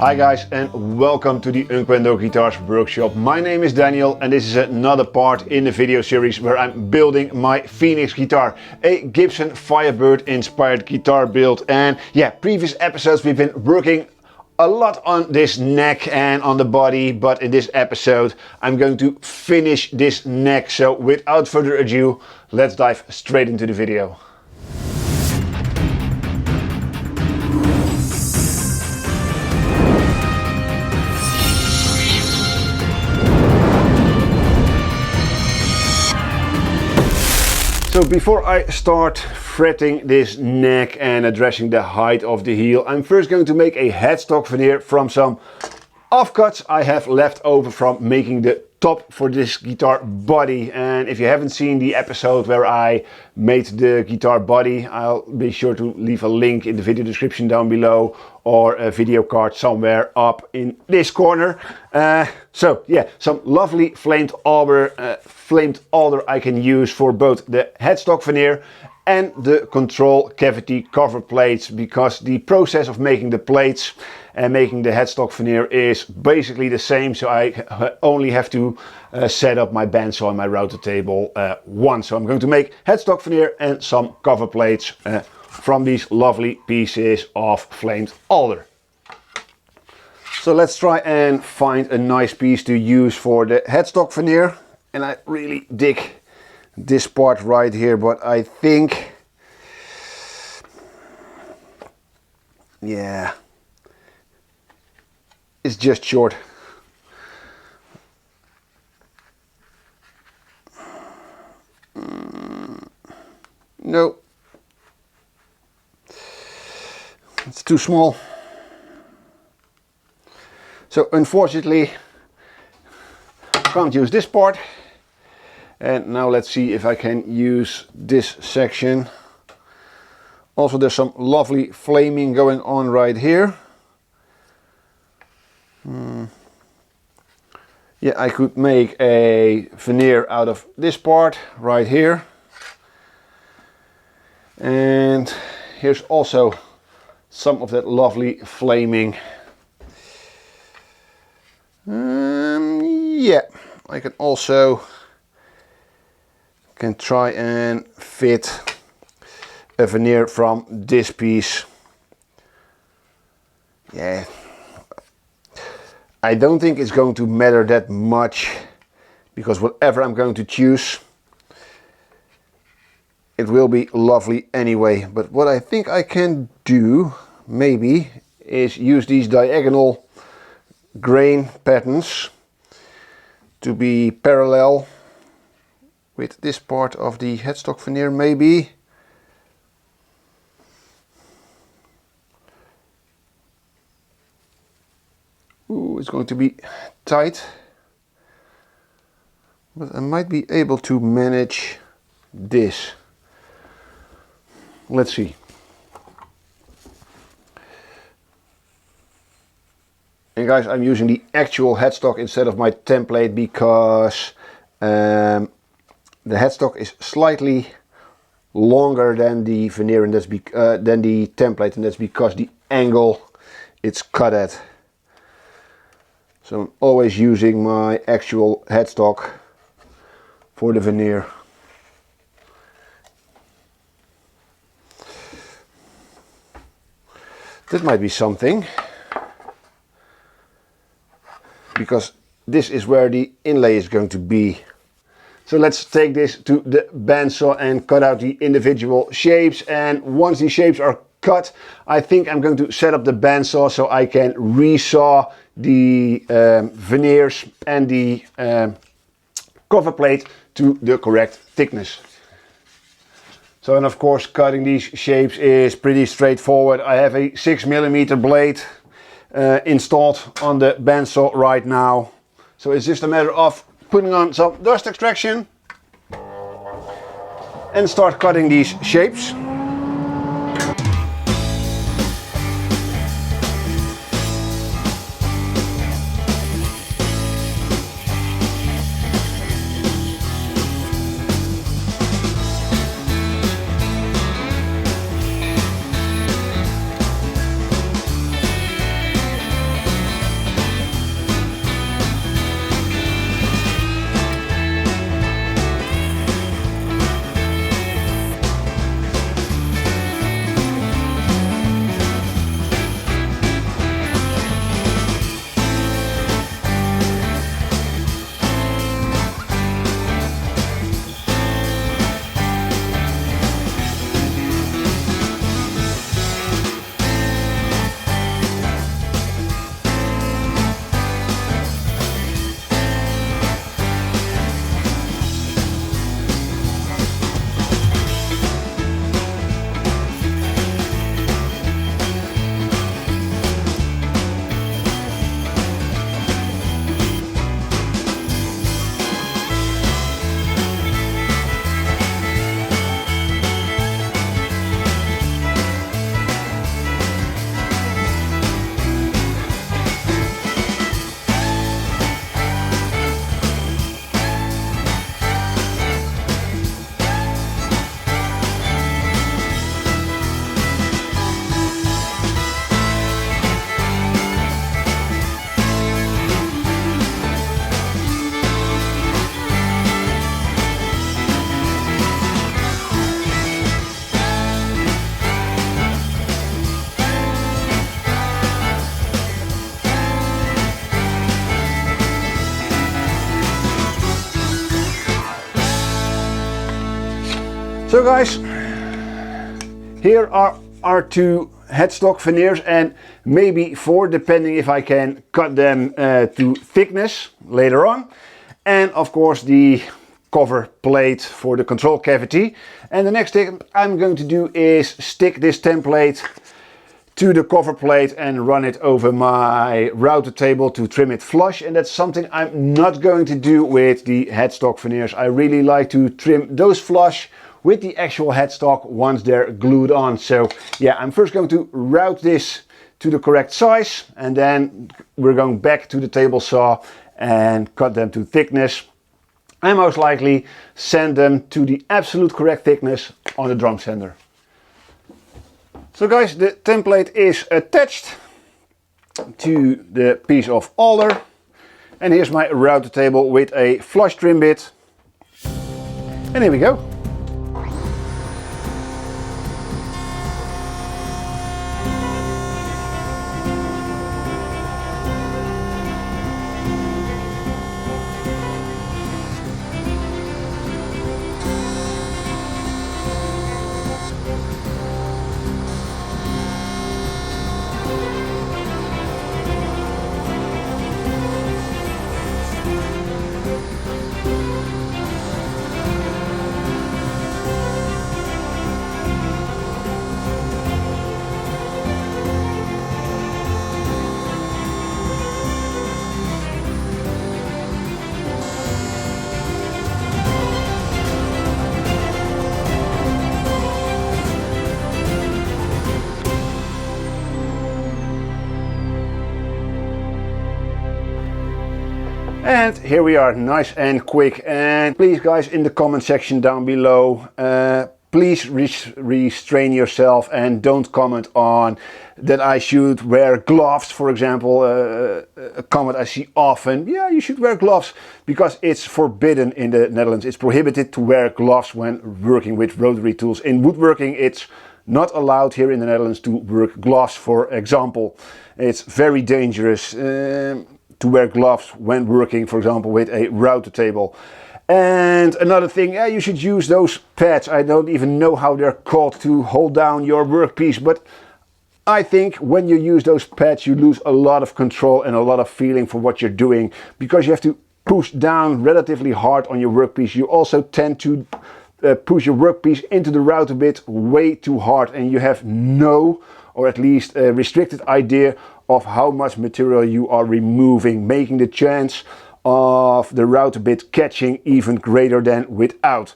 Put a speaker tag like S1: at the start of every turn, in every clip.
S1: Hi guys, and welcome to the Unquendor Guitars workshop. My name is Daniel and this is another part in the video series where I'm building my Phoenix guitar, a Gibson Firebird inspired guitar build. And yeah, previous episodes we've been working a lot on this neck and on the body, but in this episode I'm going to finish this neck. So without further ado, let's dive straight into the video. So before I start fretting this neck and addressing the height of the heel, I'm first going to make a headstock veneer from some offcuts I have left over from making the top for this guitar body. And if you haven't seen the episode where I made the guitar body, I'll be sure to leave a link in the video description down below or a video card somewhere up in this corner. So yeah, some lovely flamed alder I can use for both the headstock veneer and the control cavity cover plates, because the process of making the plates and making the headstock veneer is basically the same. So I only have to set up my bandsaw and my router table once. So I'm going to make headstock veneer and some cover plates from these lovely pieces of flamed alder. So let's try and find a nice piece to use for the headstock veneer. And I really dig this part right here, but I think, yeah, it's just short. No, it's too small. So unfortunately, can't use this part. And now let's see if I can use this section. Also, there's some lovely flaming going on right here. Yeah, I could make a veneer out of this part right here. And here's also some of that lovely flaming. Yeah, I can also try and fit a veneer from this piece. Yeah, I don't think it's going to matter that much, because whatever I'm going to choose, it will be lovely anyway. But what I think I can do maybe is use these diagonal grain patterns to be parallel with this part of the headstock veneer maybe. Ooh, it's going to be tight, but I might be able to manage this. Let's see. And guys, I'm using the actual headstock instead of my template because the headstock is slightly longer than the veneer, and that's than the template, and that's because the angle it's cut at. So I'm always using my actual headstock for the veneer. That might be something, because this is where the inlay is going to be. So let's take this to the bandsaw and cut out the individual shapes. And once these shapes are cut, I think I'm going to set up the bandsaw so I can resaw the veneers and the cover plate to the correct thickness. So, and of course, cutting these shapes is pretty straightforward. I have a 6mm blade installed on the bandsaw right now. So it's just a matter of putting on some dust extraction and start cutting these shapes. So guys, here are our two headstock veneers, and maybe four, depending if I can cut them to thickness later on. And of course the cover plate for the control cavity. And the next thing I'm going to do is stick this template to the cover plate and run it over my router table to trim it flush. And that's something I'm not going to do with the headstock veneers. I really like to trim those flush with the actual headstock once they're glued on. So yeah, I'm first going to route this to the correct size, and then we're going back to the table saw and cut them to thickness. And most likely sand them to the absolute correct thickness on the drum sander. So guys, the template is attached to the piece of alder. And here's my router table with a flush trim bit. And here we go. And here we are, nice and quick. And please guys, in the comment section down below, please restrain yourself and don't comment on that I should wear gloves, for example. A comment I see often, yeah, you should wear gloves, because it's forbidden in the Netherlands. It's prohibited to wear gloves when working with rotary tools. In woodworking, it's not allowed here in the Netherlands to work gloves, for example. It's very dangerous to wear gloves when working, for example, with a router table. And another thing, yeah, you should use those pads. I don't even know how they're called to hold down your workpiece, but I think when you use those pads, you lose a lot of control and a lot of feeling for what you're doing, because you have to push down relatively hard on your workpiece. You also tend to push your workpiece into the router bit way too hard, and you have no, or at least a restricted idea of how much material you are removing, making the chance of the router bit catching even greater than without.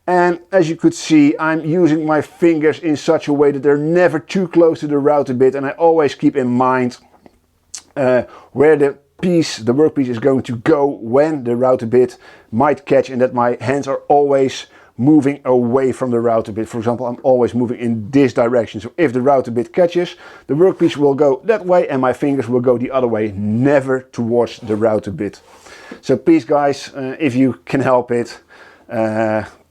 S1: And as you could see, I'm using my fingers in such a way that they're never too close to the router bit, and I always keep in mind where the workpiece is going to go when the router bit might catch, and that my hands are always moving away from the router bit. For example, I'm always moving in this direction. So if the router bit catches, the workpiece will go that way and my fingers will go the other way, never towards the router bit. So please guys, if you can help it,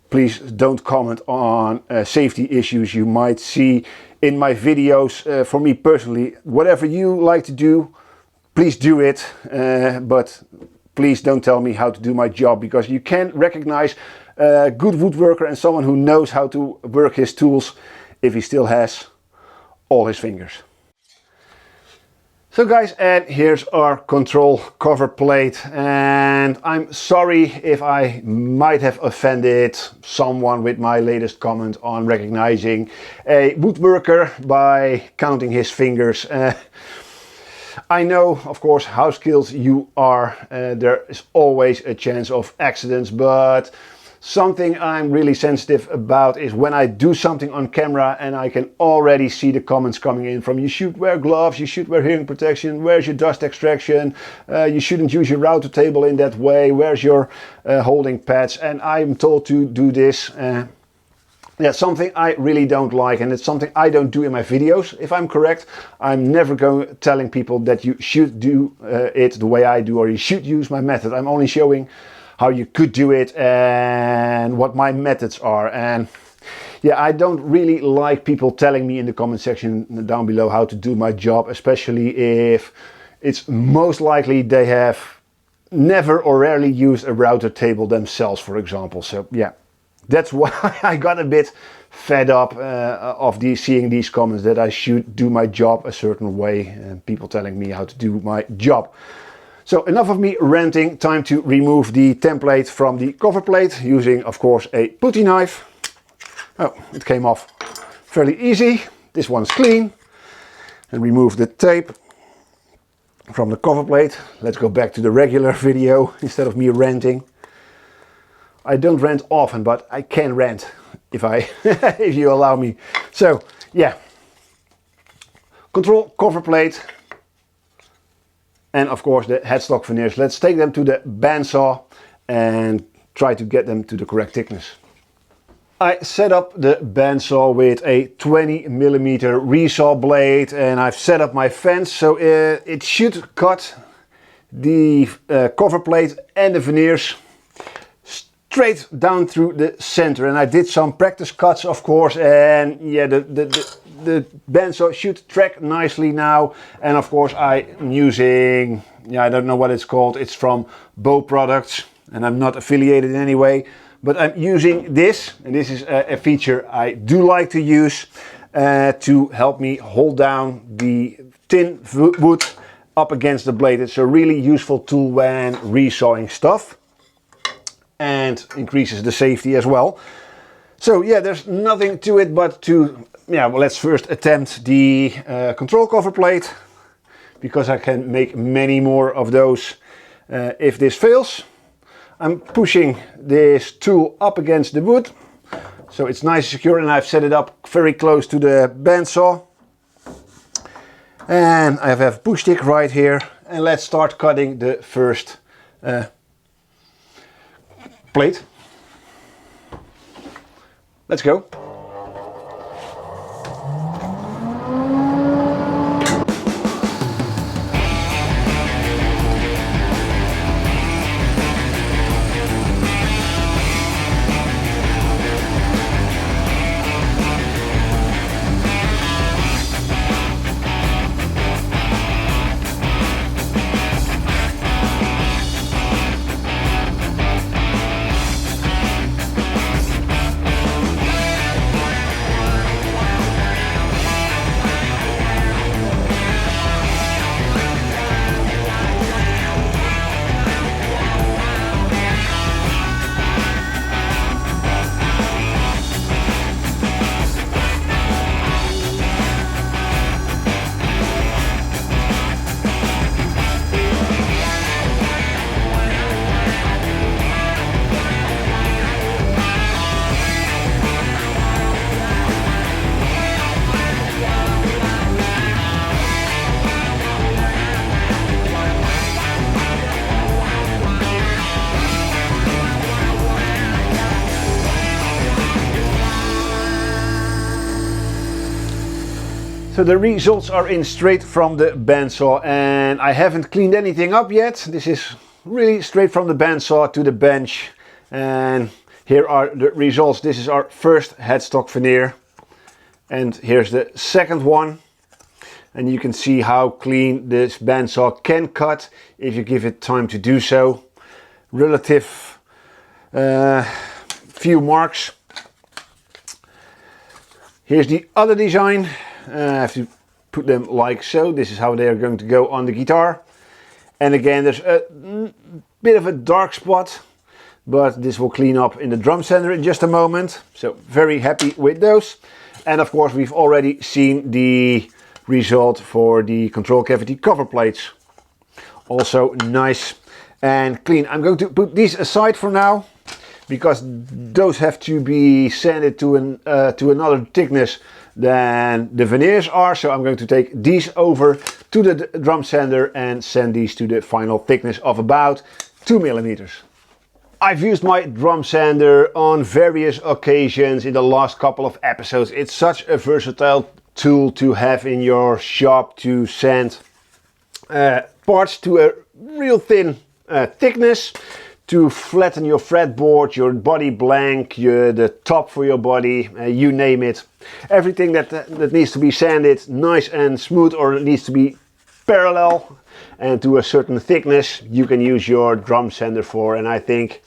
S1: please don't comment on safety issues you might see in my videos. For me personally, whatever you like to do, please do it, but please don't tell me how to do my job, because you can recognize a good woodworker and someone who knows how to work his tools if he still has all his fingers. So guys, and here's our control cover plate, and I'm sorry if I might have offended someone with my latest comment on recognizing a woodworker by counting his fingers. I know, of course, how skilled you are. There is always a chance of accidents, but something I'm really sensitive about is when I do something on camera and I can already see the comments coming in from, you should wear gloves, you should wear hearing protection, where's your dust extraction, you shouldn't use your router table in that way, where's your holding pads, and I'm told to do this. Yeah, something I really don't like, and it's something I don't do in my videos. If I'm correct, I'm never telling people that you should do it the way I do, or you should use my method. I'm only showing how you could do it and what my methods are. And yeah, I don't really like people telling me in the comment section down below how to do my job, especially if it's most likely they have never or rarely used a router table themselves, for example. So yeah, That's why I got a bit fed up of seeing these comments that I should do my job a certain way, and people telling me how to do my job. So enough of me ranting, time to remove the template from the cover plate using, of course, a putty knife. Oh, it came off fairly easy. This one's clean. And remove the tape from the cover plate. Let's go back to the regular video instead of me ranting. I don't rant often, but I can rant if if you allow me. So yeah, control cover plate, and of course the headstock veneers. Let's take them to the bandsaw and try to get them to the correct thickness. I set up the bandsaw with a 20mm resaw blade, and I've set up my fence so it should cut the cover plate and the veneers straight down through the center. And I did some practice cuts, of course, and yeah, the bandsaw should track nicely now. And of course I'm using, yeah, I don't know what it's called, it's from Bow Products, and I'm not affiliated in any way. But I'm using this, and this is a feature I do like to use to help me hold down the thin wood up against the blade. It's a really useful tool when resawing stuff and increases the safety as well. So yeah, there's nothing to it but to, yeah, well, let's first attempt the control cover plate, because I can make many more of those if this fails. I'm pushing this tool up against the wood, so it's nice and secure, and I've set it up very close to the bandsaw. And I have a push stick right here, and let's start cutting the first plate. Let's go. So the results are in straight from the bandsaw, and I haven't cleaned anything up yet. This is really straight from the bandsaw to the bench, and here are the results. This is our first headstock veneer, and here's the second one, and you can see how clean this bandsaw can cut if you give it time to do so. Relative few marks. Here's the other design. I have to put them like so. This is how they are going to go on the guitar. And again, there's a bit of a dark spot, but this will clean up in the drum sander in just a moment. So very happy with those. And of course, we've already seen the result for the control cavity cover plates. Also nice and clean. I'm going to put these aside for now, because those have to be sanded to another thickness than the veneers are. So I'm going to take these over to the drum sander and sand these to the final thickness of about 2mm. I've used my drum sander on various occasions in the last couple of episodes. It's such a versatile tool to have in your shop to sand parts to a real thin thickness, to flatten your fretboard, your body blank, the top for your body, you name it. Everything that needs to be sanded nice and smooth, or needs to be parallel and to a certain thickness, you can use your drum sander for. And I think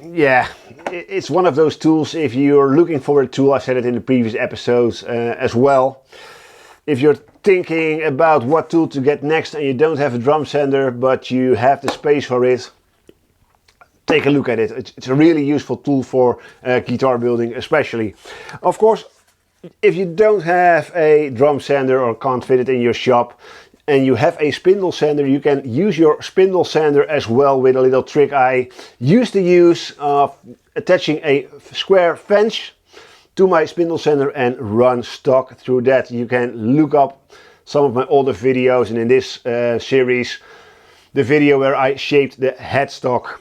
S1: yeah, it's one of those tools. If you're looking for a tool, I said it in the previous episodes as well. If you're thinking about what tool to get next and you don't have a drum sander but you have the space for it, take a look at it. It's a really useful tool for guitar building especially. Of course, if you don't have a drum sander or can't fit it in your shop and you have a spindle sander, you can use your spindle sander as well with a little trick I used to use of attaching a square fence to my spindle sander and run stock through that. You can look up some of my older videos, and in this series, the video where I shaped the headstock,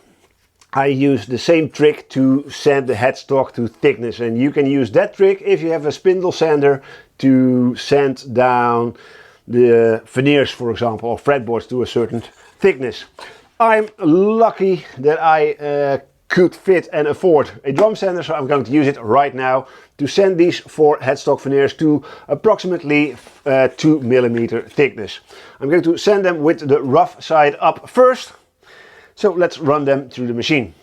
S1: I used the same trick to sand the headstock to thickness, and you can use that trick if you have a spindle sander to sand down the veneers, for example, or fretboards to a certain thickness. I'm lucky that I could fit and afford a drum sander, so I'm going to use it right now to sand these 4 headstock veneers to approximately 2mm thickness. I'm going to sand them with the rough side up first, so let's run them through the machine.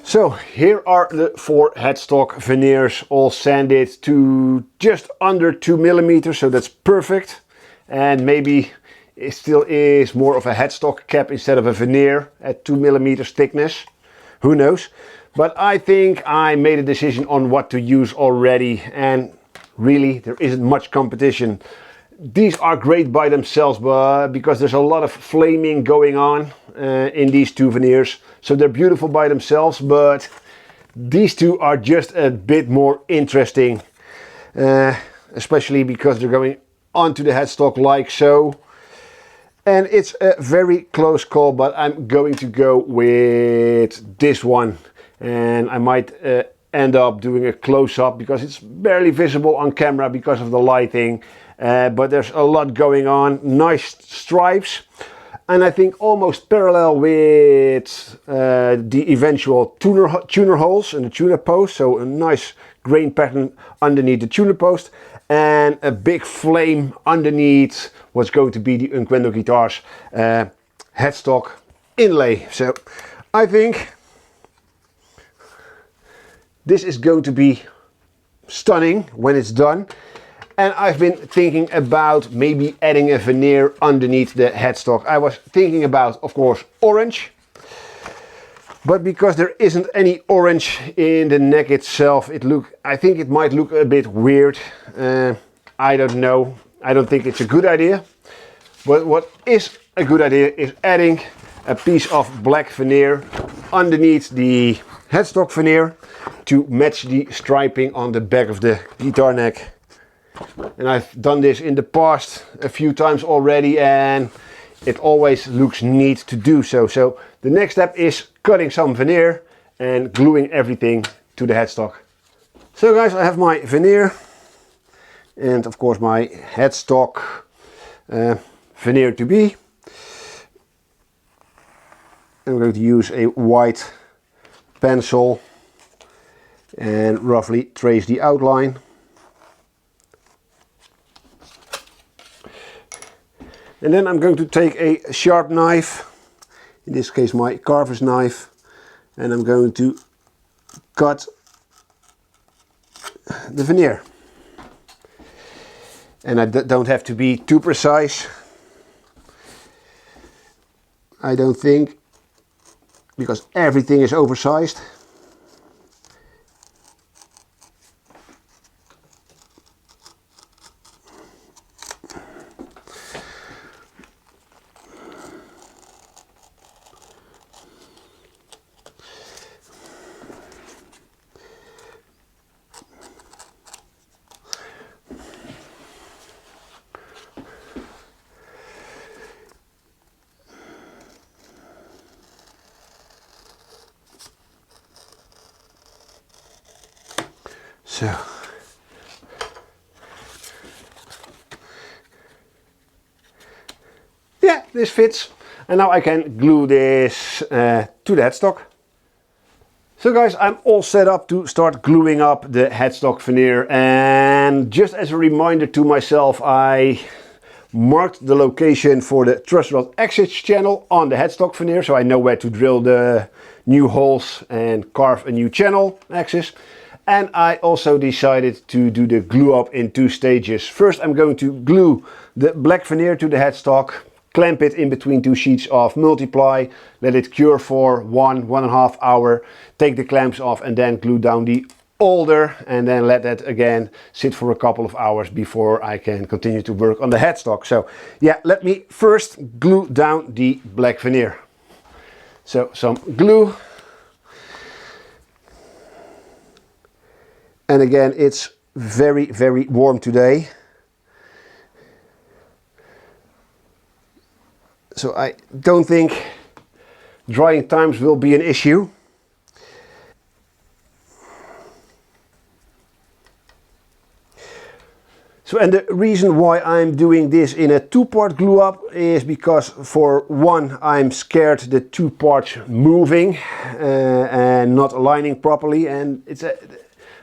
S1: So here are the 4 headstock veneers all sanded to just under 2mm, so that's perfect. And maybe it still is more of a headstock cap instead of a veneer at 2mm thickness. Who knows? But I think I made a decision on what to use already, and really there isn't much competition. These are great by themselves, but because there's a lot of flaming going on in these 2 veneers, so they're beautiful by themselves, but these 2 are just a bit more interesting, especially because they're going onto the headstock like so. And it's a very close call, but I'm going to go with this one, and I might end up doing a close-up because it's barely visible on camera because of the lighting. But there's a lot going on. Nice stripes, and I think almost parallel with the eventual tuner holes and the tuner post. So a nice grain pattern underneath the tuner post, and a big flame underneath what's going to be the Unquendor Guitars headstock inlay. So I think this is going to be stunning when it's done. And I've been thinking about maybe adding a veneer underneath the headstock. I was thinking about, of course, orange. But because there isn't any orange in the neck itself, I think it might look a bit weird. I don't know. I don't think it's a good idea. But what is a good idea is adding a piece of black veneer underneath the headstock veneer to match the striping on the back of the guitar neck. And I've done this in the past a few times already, and it always looks neat to do so. So the next step is cutting some veneer and gluing everything to the headstock. So guys, I have my veneer and of course my headstock veneer to be. I'm going to use a white pencil and roughly trace the outline. And then I'm going to take a sharp knife, in this case my carver's knife, and I'm going to cut the veneer. And I don't have to be too precise, I don't think, because everything is oversized. So yeah, this fits, and now I can glue this to the headstock. So guys, I'm all set up to start gluing up the headstock veneer, and just as a reminder to myself, I marked the location for the Truss-rod acces channel on the headstock veneer, so I know where to drill the new holes and carve a new channel acces. And I also decided to do the glue up in 2 stages. First I'm going to glue the black veneer to the headstock, clamp it in between 2 sheets of multiply, let it cure for 1.5 hours, take the clamps off and then glue down the older, and then let that again sit for a couple of hours before I can continue to work on the headstock. So yeah, let me first glue down the black veneer. So some glue. And again, it's very, very warm today. So I don't think drying times will be an issue. So, and the reason why I'm doing this in a 2-part glue up is because, for one, I'm scared the 2 parts moving and not aligning properly, and it's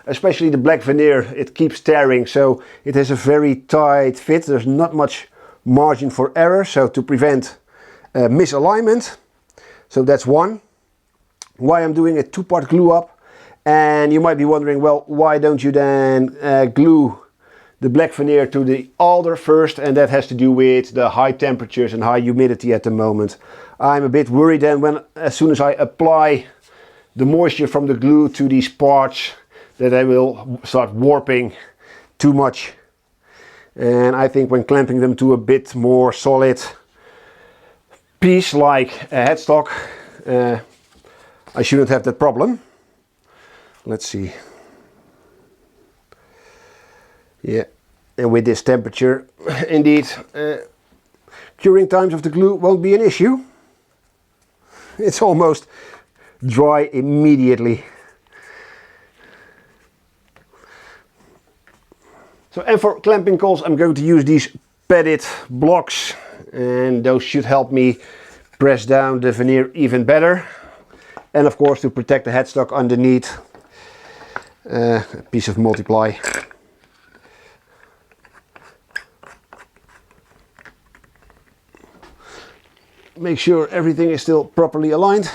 S1: especially the black veneer, it keeps tearing, so it has a very tight fit. There's not much margin for error, so to prevent misalignment. So that's one why I'm doing a 2-part glue up. And you might be wondering, well, why don't you then glue the black veneer to the alder first? And that has to do with the high temperatures and high humidity at the moment. I'm a bit worried then as soon as I apply the moisture from the glue to these parts, that they will start warping too much. And I think when clamping them to a bit more solid piece like a headstock, I shouldn't have that problem. Let's see. Yeah, and with this temperature, indeed, curing times of the glue won't be an issue. It's almost dry immediately. So, and for clamping coils, I'm going to use these padded blocks, and those should help me press down the veneer even better. And of course, to protect the headstock underneath, a piece of multiply. Make sure everything is still properly aligned.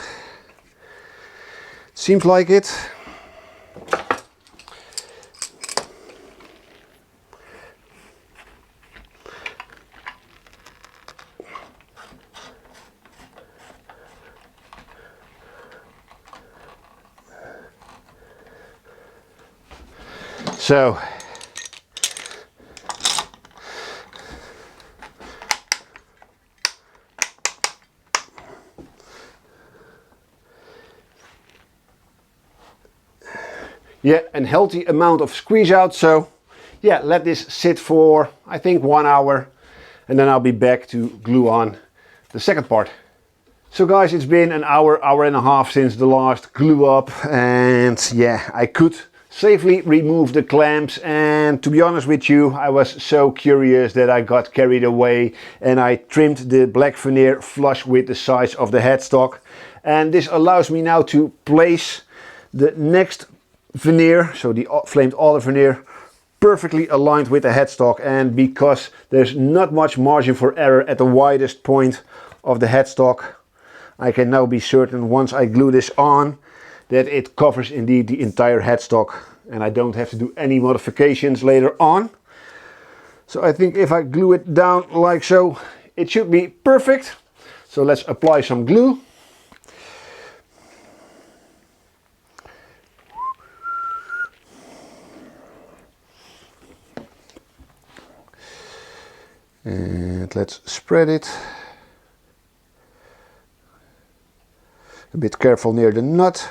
S1: Seems like it. So yeah, a healthy amount of squeeze out. So yeah, let this sit for I think 1 hour, and then I'll be back to glue on the second part. So guys, it's been an hour, hour and a half since the last glue up, and yeah, I could safely remove the clamps, and to be honest with you, I was so curious that I got carried away and I trimmed the black veneer flush with the size of the headstock, and this allows me now to place the next veneer, so the flamed alder veneer, perfectly aligned with the headstock. And because there's not much margin for error at the widest point of the headstock, I can now be certain once I glue this on that it covers indeed the entire headstock, and I don't have to do any modifications later on. So I think if I glue it down like so, it should be perfect. So let's apply some glue. And let's spread it. A bit careful near the nut.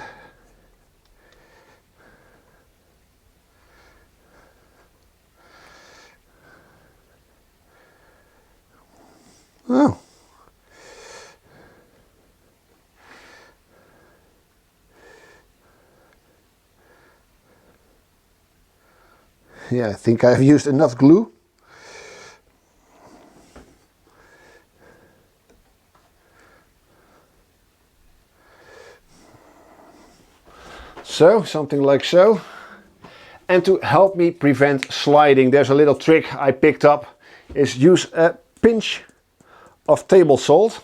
S1: Oh. Yeah, I think I've used enough glue. So, something like so. And to help me prevent sliding, there's a little trick I picked up, is use a pinch of table salt.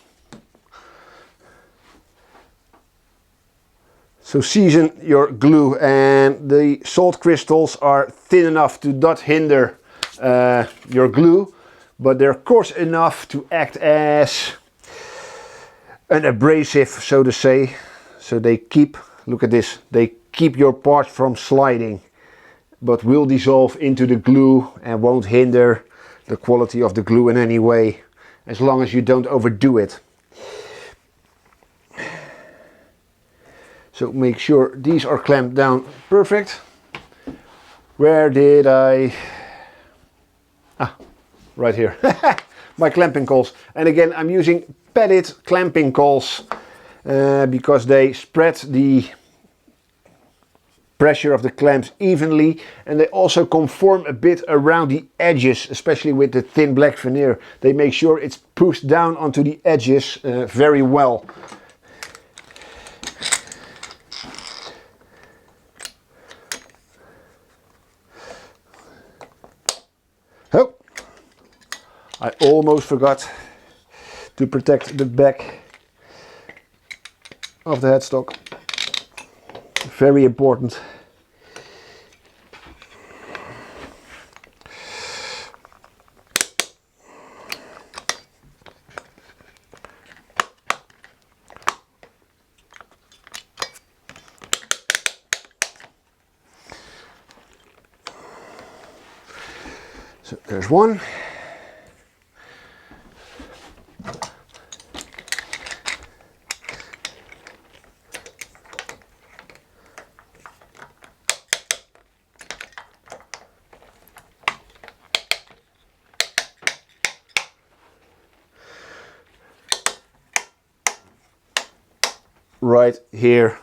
S1: So season your glue, and the salt crystals are thin enough to not hinder your glue, but they're coarse enough to act as an abrasive, so to say. So they keep, look at this, they keep your part from sliding, but will dissolve into the glue and won't hinder the quality of the glue in any way, as long as you don't overdo it. So make sure these are clamped down perfect. Where did I... Ah, right here. My clamping coils. And again, I'm using padded clamping coils because they spread the pressure of the clamps evenly, and they also conform a bit around the edges, especially with the thin black veneer. They make sure it's pushed down onto the edges very well. Oh, I almost forgot to protect the back of the headstock. Very important. So there's one. Right here.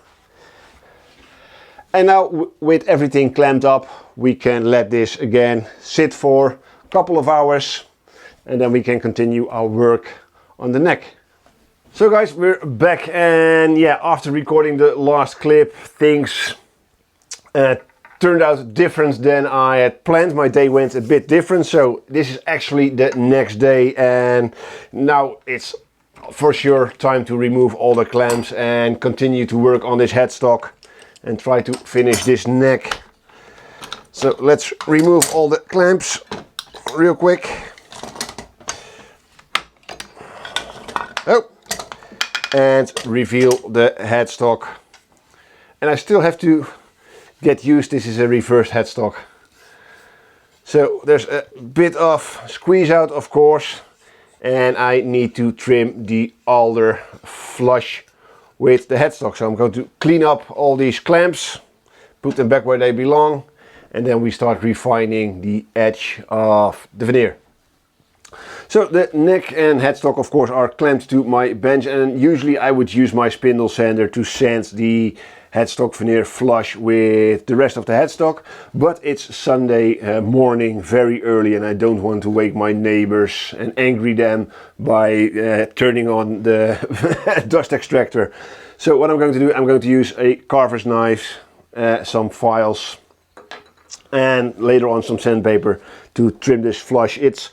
S1: And now with everything clamped up, we can let this again sit for a couple of hours, and then we can continue our work on the neck. So guys, we're back, and yeah, after recording the last clip, things turned out different than I had planned. My day went a bit different, so this is actually the next day, and now it's for sure time to remove all the clamps and continue to work on this headstock and try to finish this neck. So let's remove all the clamps real quick. Oh, and reveal the headstock. And I still have to get used, this is a reverse headstock. So there's a bit of squeeze out, of course, and I need to trim the alder flush with the headstock. So I'm going to clean up all these clamps, put them back where they belong, and then we start refining the edge of the veneer. So the neck and headstock, of course, are clamped to my bench, and usually I would use my spindle sander to sand the headstock veneer flush with the rest of the headstock, but it's Sunday morning, very early, and I don't want to wake my neighbors and angry them by turning on the dust extractor. So what I'm going to do, I'm going to use a carver's knife, some files, and later on some sandpaper to trim this flush. This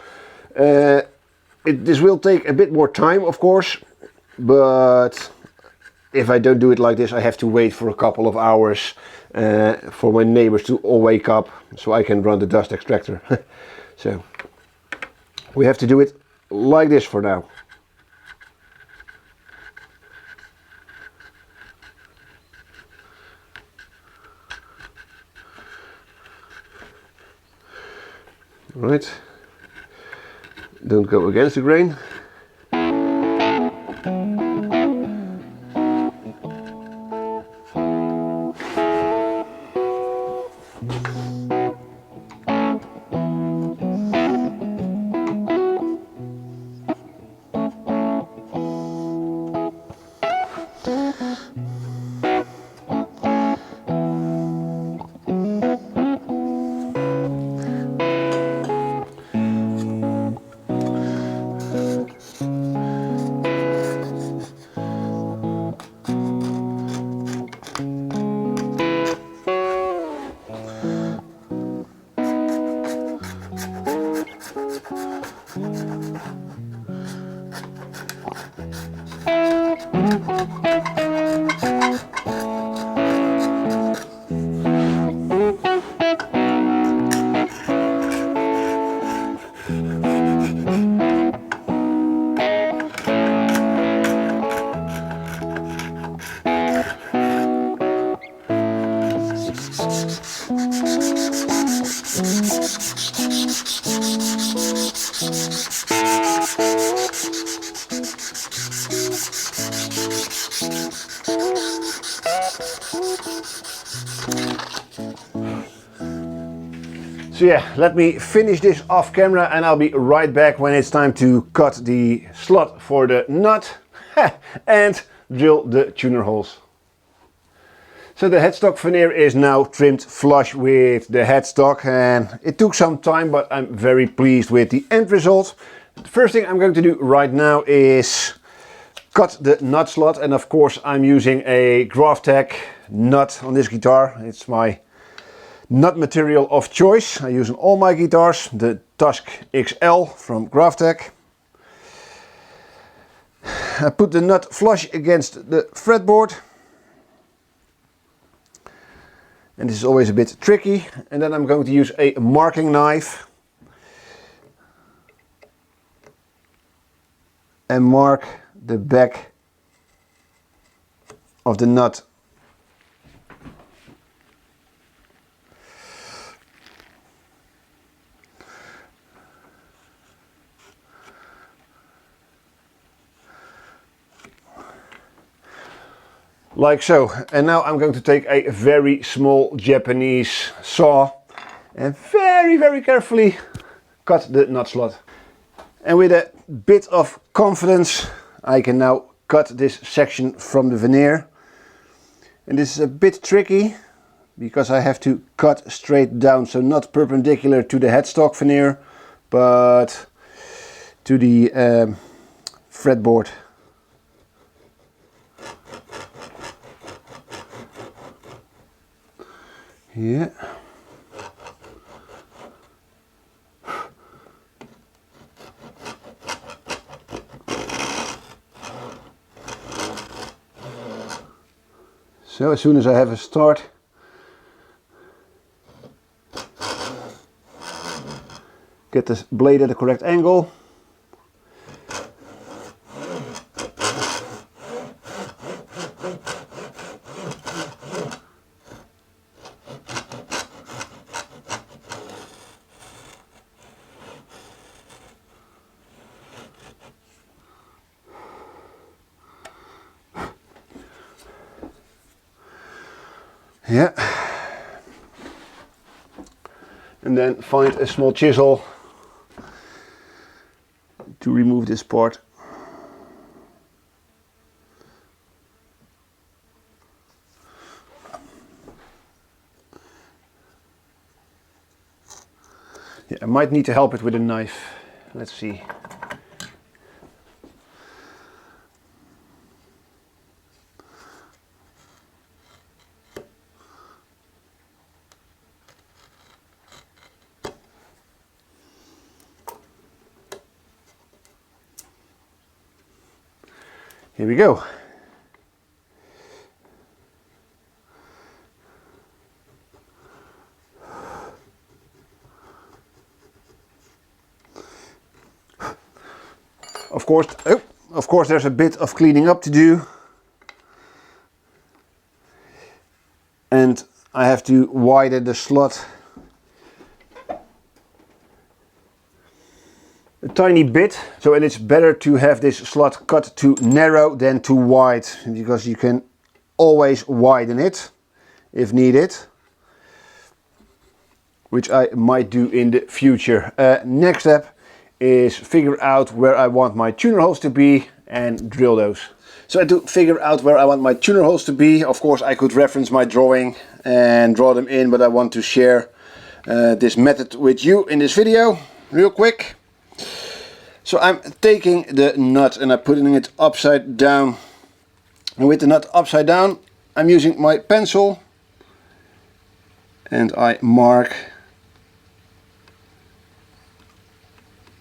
S1: will take a bit more time, of course, but if I don't do it like this, I have to wait for a couple of hours for my neighbors to all wake up so I can run the dust extractor. So we have to do it like this for now. Right, don't go against the grain. So yeah, let me finish this off camera and I'll be right back when it's time to cut the slot for the nut and drill the tuner holes. So the headstock veneer is now trimmed flush with the headstock, and it took some time, but I'm very pleased with the end result. The first thing I'm going to do right now is cut the nut slot, and of course I'm using a GrafTech nut on this guitar. It's my nut material of choice. I use on all my guitars the Tusk XL from GrafTech. I put the nut flush against the fretboard. And this is always a bit tricky. And then I'm going to use a marking knife and mark the back of the nut. Like so. And now I'm going to take a very small Japanese saw and very carefully cut the nut slot. And with a bit of confidence I can now cut this section from the veneer. And this is a bit tricky because I have to cut straight down, so not perpendicular to the headstock veneer but to the fretboard. Yeah. So as soon as I have a start, get this blade at the correct angle. Yeah, and then find a small chisel to remove this part. Yeah, I might need to help it with a knife. Let's see. Here we go. Of course there's a bit of cleaning up to do. And I have to widen the slot a tiny bit, so and it's better to have this slot cut too narrow than too wide, because you can always widen it if needed, which I might do in the future. Next step is figure out where I want my tuner holes to be and drill those. So to figure out where I want my tuner holes to be, of course I could reference my drawing and draw them in, but I want to share this method with you in this video real quick. So I'm taking the nut and I'm putting it upside down, and with the nut upside down I'm using my pencil and I mark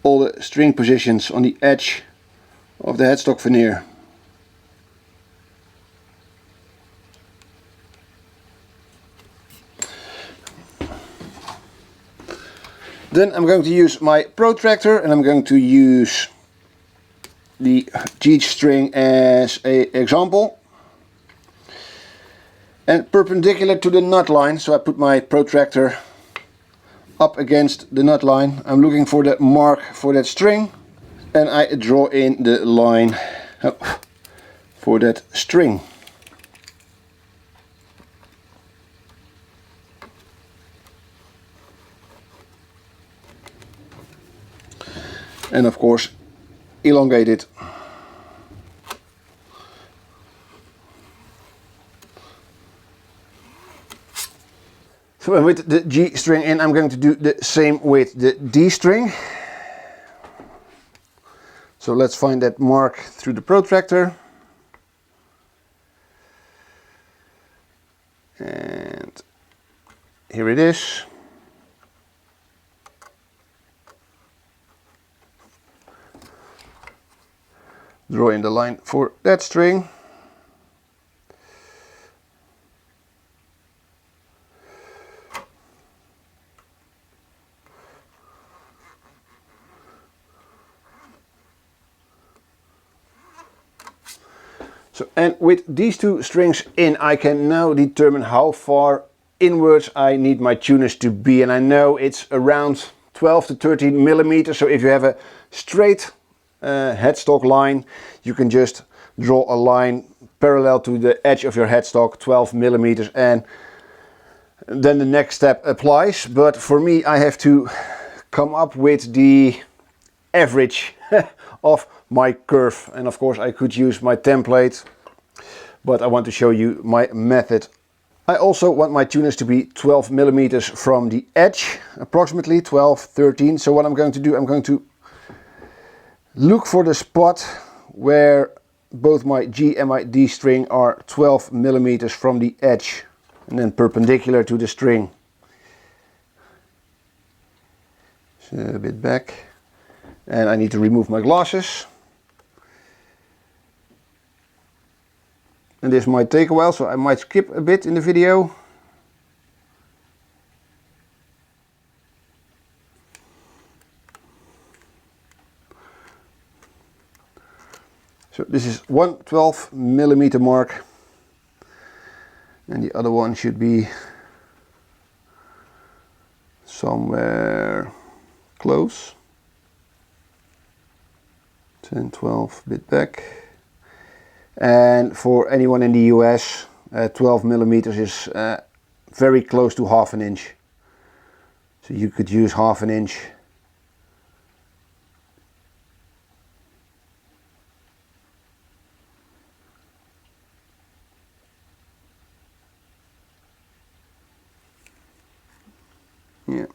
S1: all the string positions on the edge of the headstock veneer. Then I'm going to use my protractor and I'm going to use the G string as an example. And perpendicular to the nut line, so I put my protractor up against the nut line. I'm looking for the mark for that string and I draw in the line for that string. and of course elongate it. So with the G string in, I'm going to do the same with the D string. So let's find that mark through the protractor. And here it is. Draw in the line for that string. So, and with these two strings in, I can now determine how far inwards I need my tuners to be, and I know it's around 12 to 13 millimeters. So if you have a straight headstock line, you can just draw a line parallel to the edge of your headstock, 12 millimeters, and then the next step applies. But for me, I have to come up with the average of my curve, and of course I could use my template, but I want to show you my method. I also want my tuners to be 12 millimeters from the edge, approximately 12, 13. So what I'm going to do, I'm going to look for the spot where both my G and my D string are 12 millimeters from the edge, and then perpendicular to the string. So a bit back. And I need to remove my glasses. And this might take a while, so I might skip a bit in the video. So this is one 12 millimeter mark, and the other one should be somewhere close. 10, 12, bit back. And for anyone in the US, 12 millimeters is very close to half an inch. So you could use half an inch. Yeah.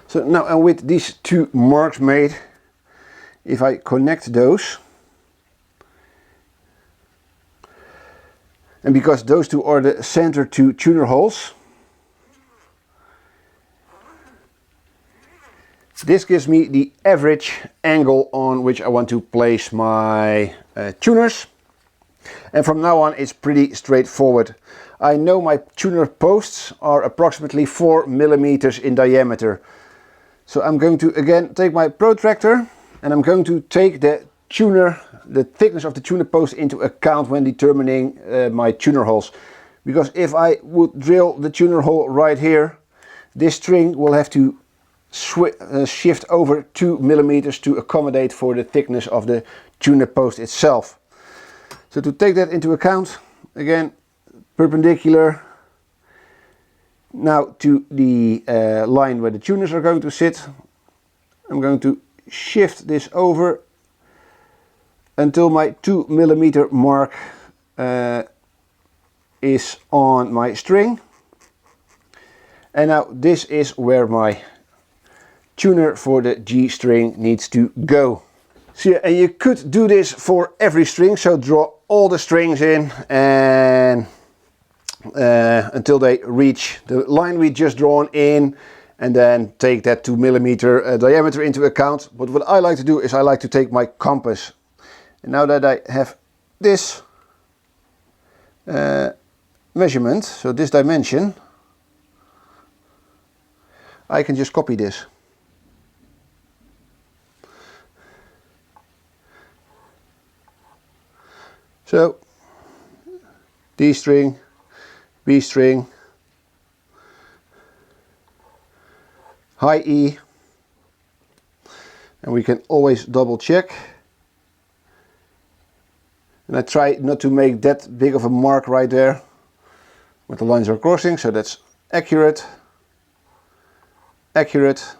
S1: So now, and with these two marks made, if I connect those, and because those two are the center two tuner holes, this gives me the average angle on which I want to place my tuners. And from now on it's pretty straightforward. I know my tuner posts are approximately 4 millimeters in diameter. So I'm going to again take my protractor, and I'm going to take the thickness of the tuner post into account when determining my tuner holes. Because if I would drill the tuner hole right here, this string will have to shift over 2 millimeters to accommodate for the thickness of the tuner post itself. So to take that into account, again, perpendicular now to the line where the tuners are going to sit, I'm going to shift this over until my 2 millimeter mark is on my string. And now this is where my tuner for the G string needs to go. So yeah, and you could do this for every string, so draw all the strings in and until they reach the line we just drawn in, and then take that 2 millimeter diameter into account. But what I like to do is I like to take my compass, and now that I have this measurement, so this dimension, I can just copy this. So D string, B string, high E, and we can always double check. And I try not to make that big of a mark right there, with the lines are crossing, so that's accurate, accurate.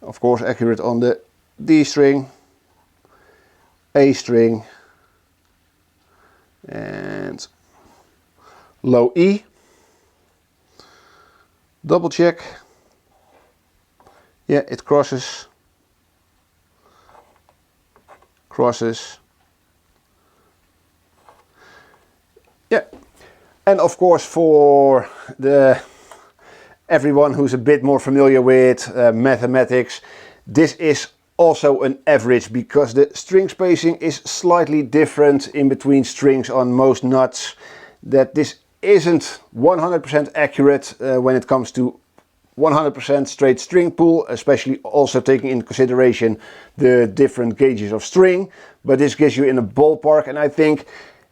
S1: Of course accurate on the D string, A string and low E. Double check. Yeah, it crosses. Crosses. Yeah. And of course for everyone who's a bit more familiar with mathematics, this is also an average because the string spacing is slightly different in between strings on most nuts. That this isn't 100% accurate when it comes to 100% straight string pull, especially also taking into consideration the different gauges of string, but this gives you in a ballpark, and I think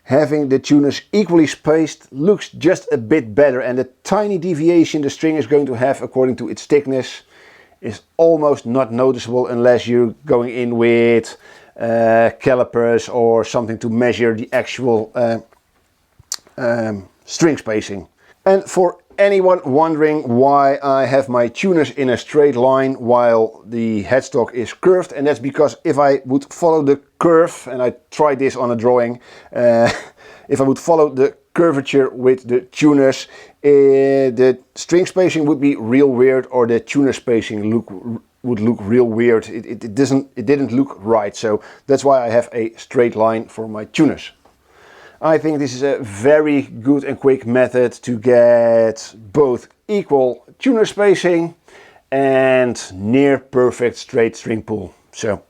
S1: having the tuners equally spaced looks just a bit better, and the tiny deviation the string is going to have according to its thickness is almost not noticeable unless you're going in with calipers or something to measure the actual string spacing. And for anyone wondering why I have my tuners in a straight line while the headstock is curved, and that's because if I would follow the curve, and I tried this on a drawing, if I would follow the curvature with the tuners, the string spacing would be real weird, or the tuner spacing would look real weird. It didn't look right, so that's why I have a straight line for my tuners. I think this is a very good and quick method to get both equal tuner spacing and near perfect straight string pull. So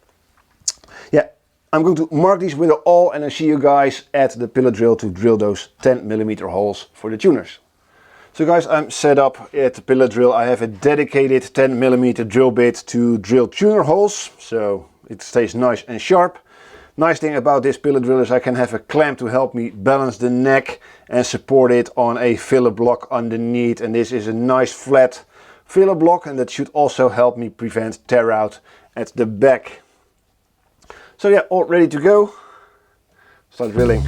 S1: yeah, I'm going to mark these with an awl, and I see you guys at the pilot drill to drill those 10mm holes for the tuners. So guys, I'm set up at the pilot drill. I have a dedicated 10mm drill bit to drill tuner holes, so it stays nice and sharp. Nice thing about this pilot drill is I can have a clamp to help me balance the neck and support it on a filler block underneath, and this is a nice flat filler block, and that should also help me prevent tear out at the back. So yeah, all ready to go. Start drilling.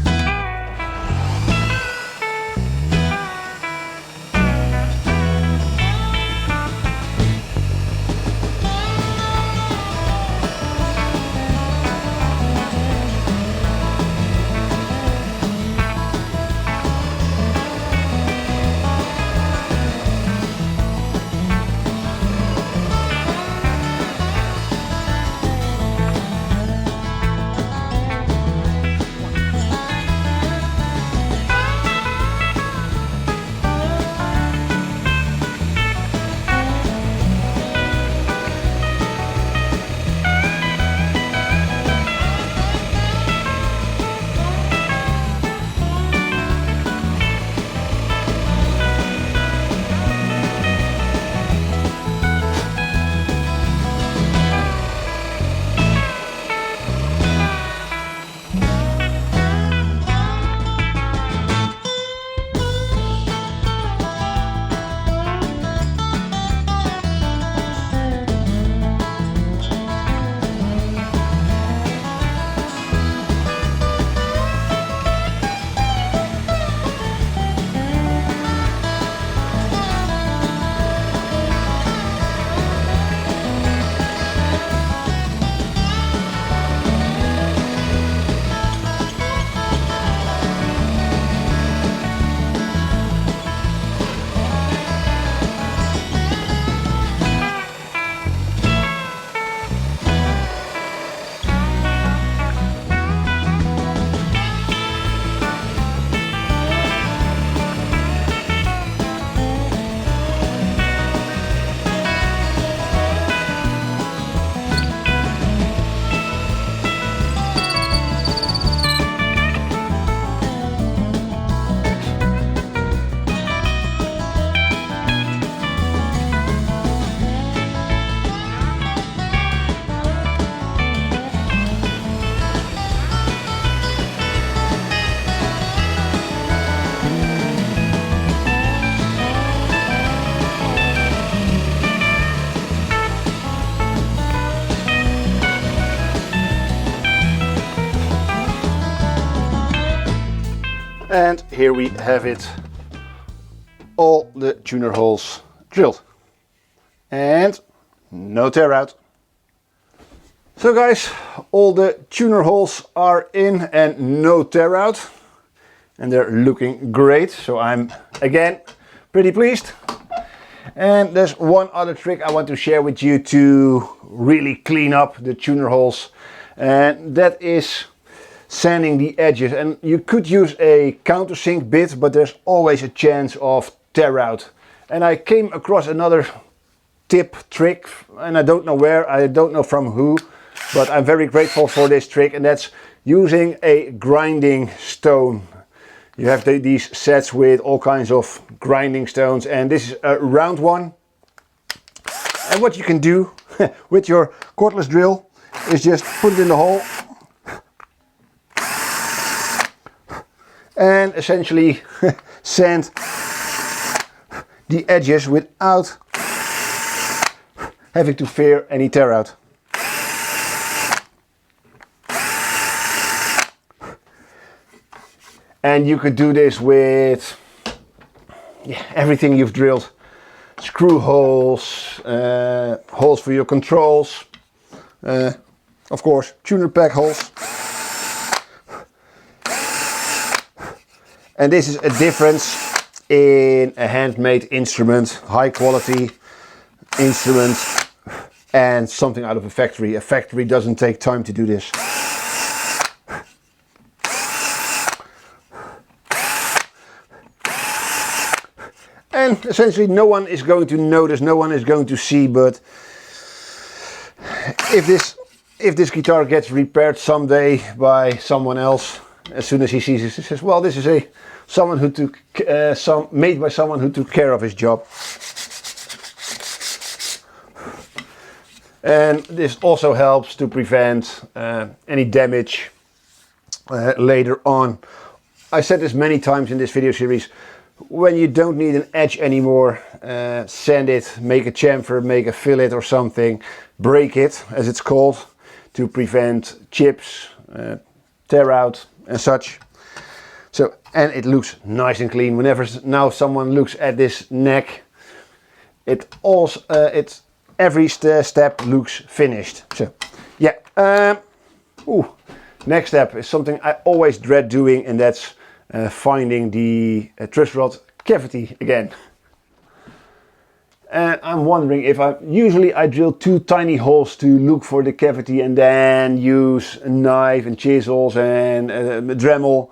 S1: And here we have it, all the tuner holes drilled and no tear out. So guys, all the tuner holes are in and no tear out, and they're looking great, so I'm again pretty pleased. And there's one other trick I want to share with you to really clean up the tuner holes, and that is sanding the edges. And you could use a countersink bit, but there's always a chance of tear out. And I came across another tip trick, and I don't know where, I don't know from who, but I'm very grateful for this trick, and that's using a grinding stone. You have these sets with all kinds of grinding stones, and this is a round one. And what you can do with your cordless drill is just put it in the hole and essentially sand the edges without having to fear any tear out. And you could do this with everything you've drilled. Screw holes, holes for your controls, of course tuner pack holes. And this is a difference in a handmade instrument, high quality instrument, and something out of a factory. A factory doesn't take time to do this. And essentially no one is going to notice, no one is going to see, but if this guitar gets repaired someday by someone else, as soon as he sees this, he says, well, this is made by someone who took care of his job. And this also helps to prevent any damage later on. I said this many times in this video series. When you don't need an edge anymore, sand it, make a chamfer, make a fillet or something, break it as it's called, to prevent chips, tear out and such. So, and it looks nice and clean. Whenever now someone looks at this neck, it also every step looks finished. So yeah, next step is something I always dread doing, and that's finding the truss-rod cavity again. And I'm wondering if usually I drill 2 tiny holes to look for the cavity, and then use a knife and chisels and a Dremel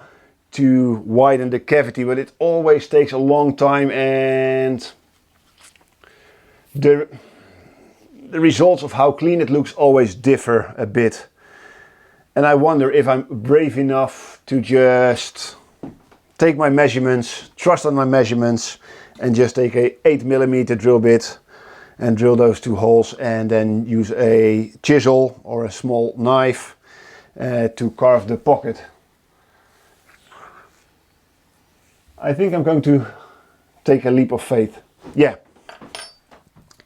S1: to widen the cavity, but it always takes a long time, and the results of how clean it looks always differ a bit. And I wonder if I'm brave enough to just take my measurements, trust on my measurements, and just take a 8mm drill bit and drill those 2 holes, and then use a chisel or a small knife to carve the pocket. I think I'm going to take a leap of faith. Yeah,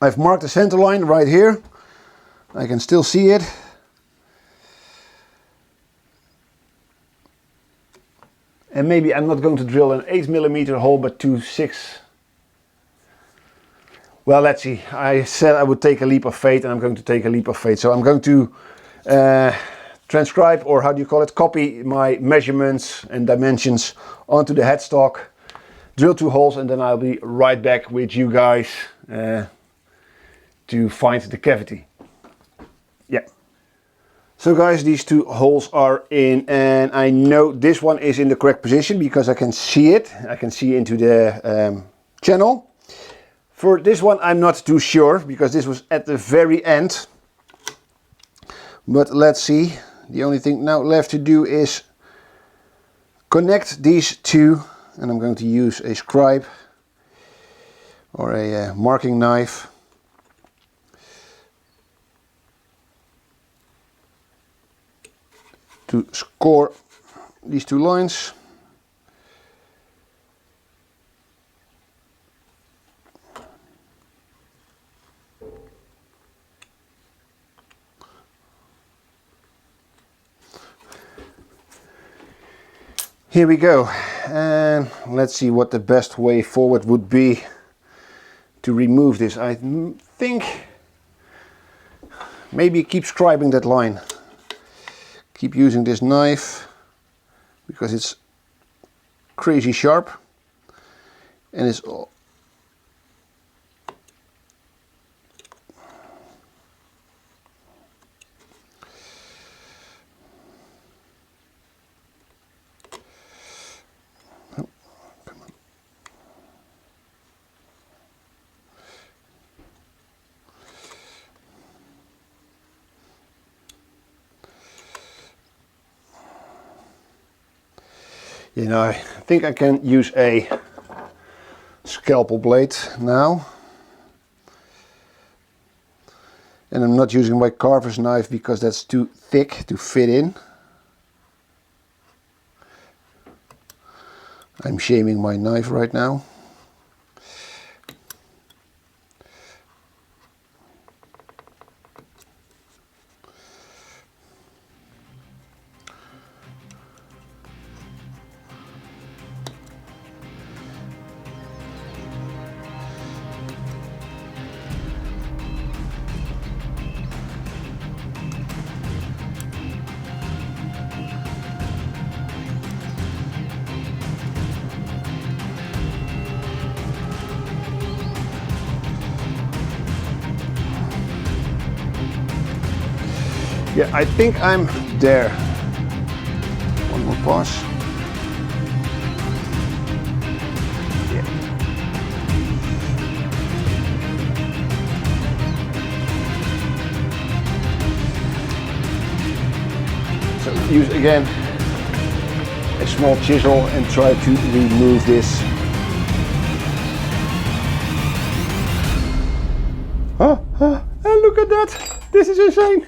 S1: I've marked the center line right here. I can still see it. And maybe I'm not going to drill an 8mm hole, but 2 6. Well, let's see. I said I would take a leap of faith, and I'm going to take a leap of faith. So I'm going to transcribe, or how do you call it, copy my measurements and dimensions onto the headstock, drill 2 holes, and then I'll be right back with you guys to find the cavity. Yeah. So guys, these 2 holes are in, and I know this one is in the correct position because I can see it. I can see into the channel. For this one I'm not too sure because this was at the very end. But let's see. The only thing now left to do is connect these 2, and I'm going to use a scribe or a marking knife. To score these 2 lines. Here we go, and let's see what the best way forward would be to remove this. I think maybe keep scribing that line. Keep using this knife because it's crazy sharp and it's all you know, I think I can use a scalpel blade now. And I'm not using my carver's knife because that's too thick to fit in. I'm shaming my knife right now. Yeah, I think I'm there. One more pass. Yeah. So use again a small chisel and try to remove this. And look at that! This is insane!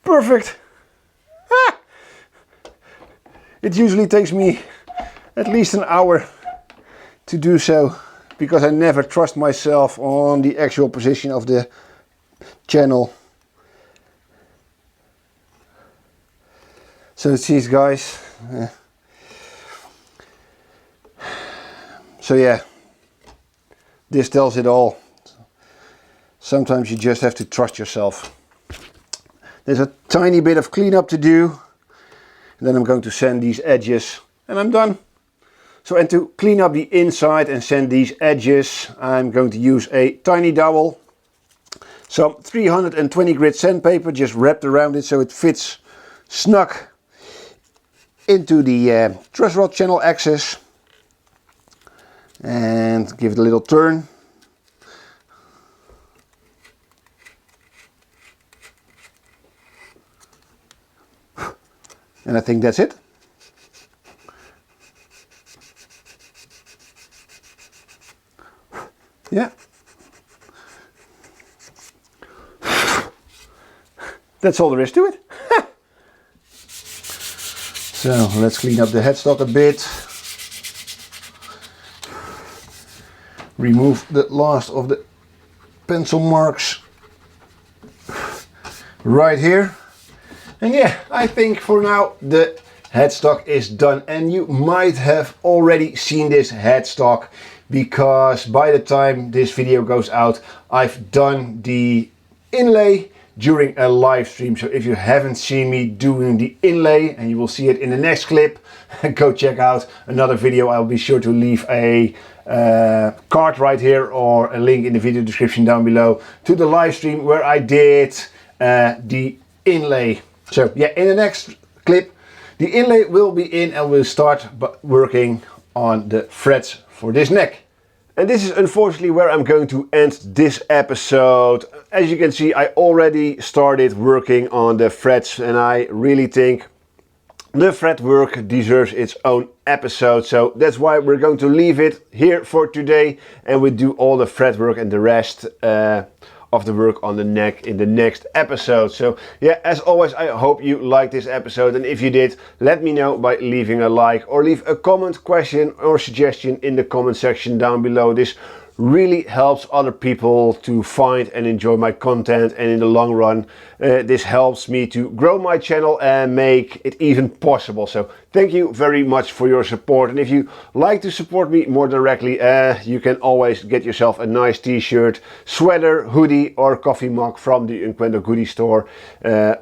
S1: Perfect! It usually takes me at least an hour to do so because I never trust myself on the actual position of the channel. So geez guys. So yeah, this tells it all. Sometimes you just have to trust yourself. There's a tiny bit of cleanup to do. And then I'm going to sand these edges and I'm done. So, and to clean up the inside and sand these edges, I'm going to use a tiny dowel. Some 320 grit sandpaper just wrapped around it so it fits snug into the truss-rod channel axis. And give it a little turn. And I think that's it. Yeah. That's all there is to it. So let's clean up the headstock a bit. Remove the last of the pencil marks right here. And yeah, I think for now the headstock is done, and you might have already seen this headstock because by the time this video goes out I've done the inlay during a live stream. So if you haven't seen me doing the inlay, and you will see it in the next clip, go check out another video. I'll be sure to leave a card right here or a link in the video description down below to the live stream where I did the inlay. So yeah, in the next clip the inlay will be in and we'll start working on the frets for this neck. And this is unfortunately where I'm going to end this episode. As you can see, I already started working on the frets and I really think the fret work deserves its own episode. So that's why we're going to leave it here for today and we do all the fret work and the rest of the work on the neck in the next episode. So yeah, as always, I hope you liked this episode, and if you did, let me know by leaving a like or leave a comment, question or suggestion in the comment section down below. This really helps other people to find and enjoy my content, and in the long run this helps me to grow my channel and make it even possible. So thank you very much for your support, and if you like to support me more directly, you can always get yourself a nice t-shirt, sweater, hoodie or coffee mug from the Unquendor Goodie store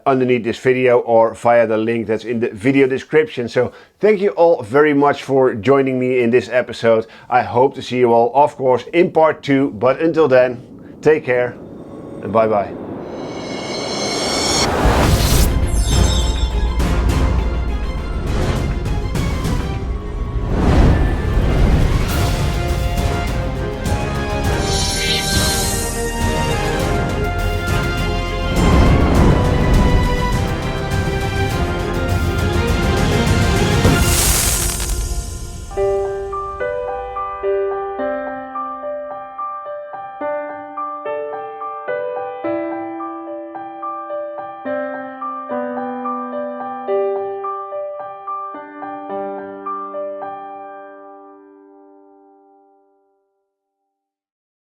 S1: underneath this video or via the link that's in the video description. So thank you all very much for joining me in this episode. I hope to see you all, of course, in part 2, but until then, take care and bye bye.